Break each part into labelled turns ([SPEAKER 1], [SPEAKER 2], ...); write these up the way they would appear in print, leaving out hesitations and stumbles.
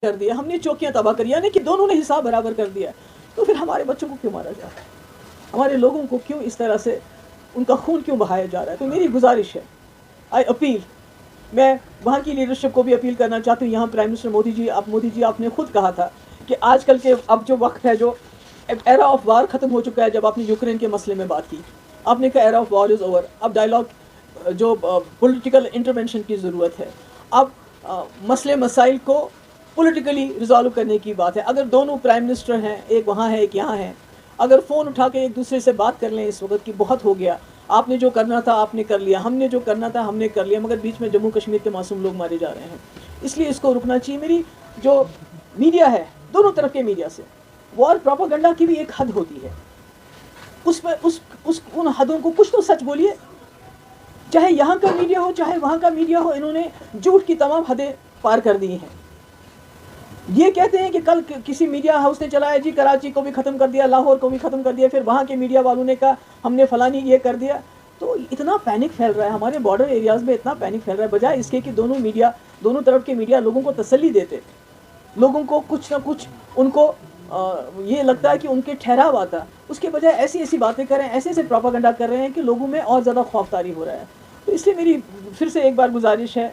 [SPEAKER 1] کر دیا, ہم نے چوکیاں تباہ کر, یعنی کہ دونوں نے حساب برابر کر دیا. تو پھر ہمارے بچوں کو کیوں مارا جا رہا ہے, ہمارے لوگوں کو کیوں اس طرح سے ان کا خون کیوں بہایا جا رہا ہے؟ تو میری گزارش ہے, آئی اپیل, میں وہاں کی لیڈرشپ کو بھی اپیل کرنا چاہتی ہوں. یہاں پرائم منسٹر مودی جی آپ نے خود کہا تھا کہ آج کل کے اب جو وقت ہے, جو ایرا آف وار ختم ہو چکا ہے. جب آپ نے یوکرین کے مسئلے میں بات کی, آپ نے کہا era of war is over, اب ڈائلاگ جو پولیٹیکل انٹرونشن کی ضرورت ہے, اب مسئلے مسائل کو پولیٹیکلی ریزالو کرنے کی بات ہے. اگر دونوں پرائم منسٹر ہیں, ایک وہاں ہے ایک یہاں ہے, اگر فون اٹھا کے ایک دوسرے سے بات کر لیں اس وقت کی, بہت ہو گیا. آپ نے جو کرنا تھا آپ نے کر لیا, ہم نے جو کرنا تھا ہم نے کر لیا, مگر بیچ میں جموں کشمیر کے معصوم لوگ مارے جا رہے ہیں. اس لیے اس کو رکنا چاہیے. میری جو میڈیا ہے, دونوں طرف کے میڈیا سے وار پروپیگنڈا کی بھی ایک حد ہوتی ہے, اس پہ ان حدوں کو کچھ تو سچ بولیے. چاہے یہاں کا میڈیا ہو چاہے وہاں کا میڈیا ہو, انہوں نے جھوٹ کی تمام حدیں پار کر دی ہیں. یہ کہتے ہیں کہ کل کسی میڈیا ہاؤس نے چلایا جی کراچی کو بھی ختم کر دیا, لاہور کو بھی ختم کر دیا, پھر وہاں کے میڈیا والوں نے کہا ہم نے فلانی یہ کر دیا. تو اتنا پینک پھیل رہا ہے ہمارے بارڈر ایریاز میں, اتنا پینک پھیل رہا ہے, بجائے اس کے کہ دونوں طرف کے میڈیا لوگوں کو تسلی دیتے, لوگوں کو کچھ نہ کچھ ان کو یہ لگتا ہے کہ ان کے ٹھہراؤ آتا, اس کے بجائے ایسی باتیں کر رہے ہیں, ایسے پروپیگنڈا کر رہے ہیں کہ لوگوں میں اور زیادہ خوف طاری ہو رہا ہے. تو اس لیے میری پھر سے ایک بار گزارش ہے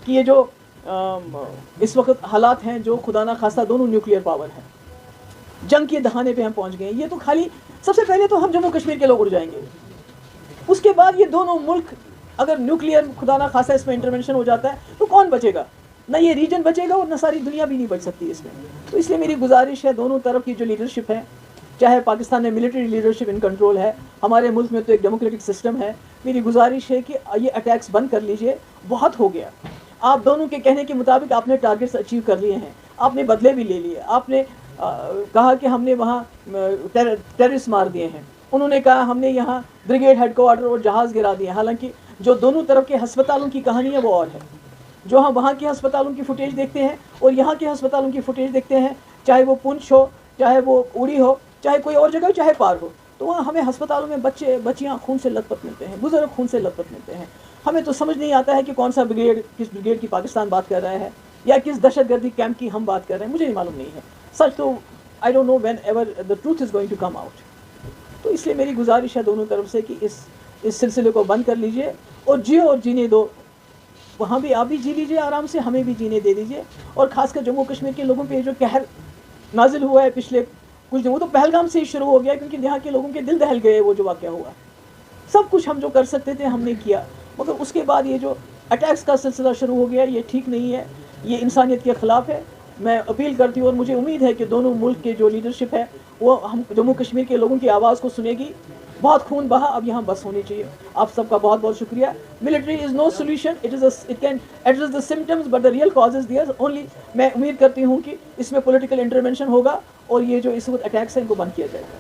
[SPEAKER 1] کہ یہ جو اس وقت حالات ہیں, جو خدا نہ خواستہ دونوں نیوکلیئر پاور ہیں, جنگ کے دہانے پہ ہم پہنچ گئے ہیں. یہ تو خالی سب سے پہلے تو ہم جموں کشمیر کے لوگ اڑ جائیں گے, اس کے بعد یہ دونوں ملک اگر نیوکلیئر خدا نہ خواستہ اس میں انٹرونشن ہو جاتا ہے تو کون بچے گا؟ نہ یہ ریجن بچے گا اور نہ ساری دنیا بھی نہیں بچ سکتی اس میں. تو اس لیے میری گزارش ہے, دونوں طرف کی جو لیڈرشپ ہے, چاہے پاکستان میں ملٹری لیڈرشپ ان کنٹرول ہے, ہمارے ملک میں تو ایک ڈیموکریٹک سسٹم ہے, میری گزارش ہے کہ یہ اٹیکس بند کر لیجئے, بہت ہو گیا. آپ دونوں کے کہنے کے مطابق آپ نے ٹارگیٹس اچیو کر لیے ہیں, آپ نے بدلے بھی لے لیے, آپ نے کہا کہ ہم نے وہاں ٹیررسٹ مار دیے ہیں, انہوں نے کہا ہم نے یہاں بریگیڈ ہیڈ کوارٹر اور جہاز گرا دیے. حالانکہ جو دونوں طرف کے ہسپتالوں کی کہانی ہے وہ اور ہے. جو ہم وہاں کے ہسپتالوں کی فوٹیج دیکھتے ہیں اور یہاں کے ہسپتالوں کی فوٹیج دیکھتے ہیں, چاہے وہ پونچھ ہو, چاہے وہ اڑی ہو, چاہے کوئی اور جگہ ہو, چاہے پار ہو, تو وہاں ہمیں ہسپتالوں میں بچیاں خون سے لت پت ملتے ہیں, بزرگ خون سے لت پت ملتے ہیں. ہمیں تو سمجھ نہیں آتا ہے کہ کون سا بریگیڈ, کس بریگیڈ کی پاکستان بات کر رہا ہے یا کس دہشت گردی کیمپ کی ہم بات کر رہے ہیں, مجھے نہیں معلوم نہیں ہے. سچ تو I don't know whenever the truth is going to come out. تو اس لیے میری گزارش ہے دونوں طرف سے کہ اس سلسلے کو بند کر لیجئے اور جیو اور جینے دو. وہاں بھی آپ بھی جی لیجئے آرام سے, ہمیں بھی جینے دے دیجئے. اور خاص کر جموں کشمیر کے لوگوں پہ جو قہر نازل ہوا ہے پچھلے کچھ دنوں, تو پہلگام سے ہی شروع ہو گیا, کیونکہ یہاں کے لوگوں کے دل دہل گئے وہ جو واقعہ ہوا. سب کچھ ہم جو کر سکتے تھے ہم نے کیا, مگر اس کے بعد یہ جو اٹیکس کا سلسلہ شروع ہو گیا, یہ ٹھیک نہیں ہے, یہ انسانیت کے خلاف ہے. میں اپیل کرتی ہوں اور مجھے امید ہے کہ دونوں ملک کے جو لیڈرشپ ہے وہ ہم جموں کشمیر کے لوگوں کی آواز کو سنے گی. بہت خون بہا, اب یہاں بس ہونی چاہیے. آپ سب کا بہت بہت شکریہ. Military is no solution, it can address the symptoms but the real cause is there only. میں امید کرتی ہوں کہ اس میں پولیٹیکل انٹرونشن ہوگا اور یہ جو اس وقت اٹیکس ہیں ان کو بند کیا جائے گا.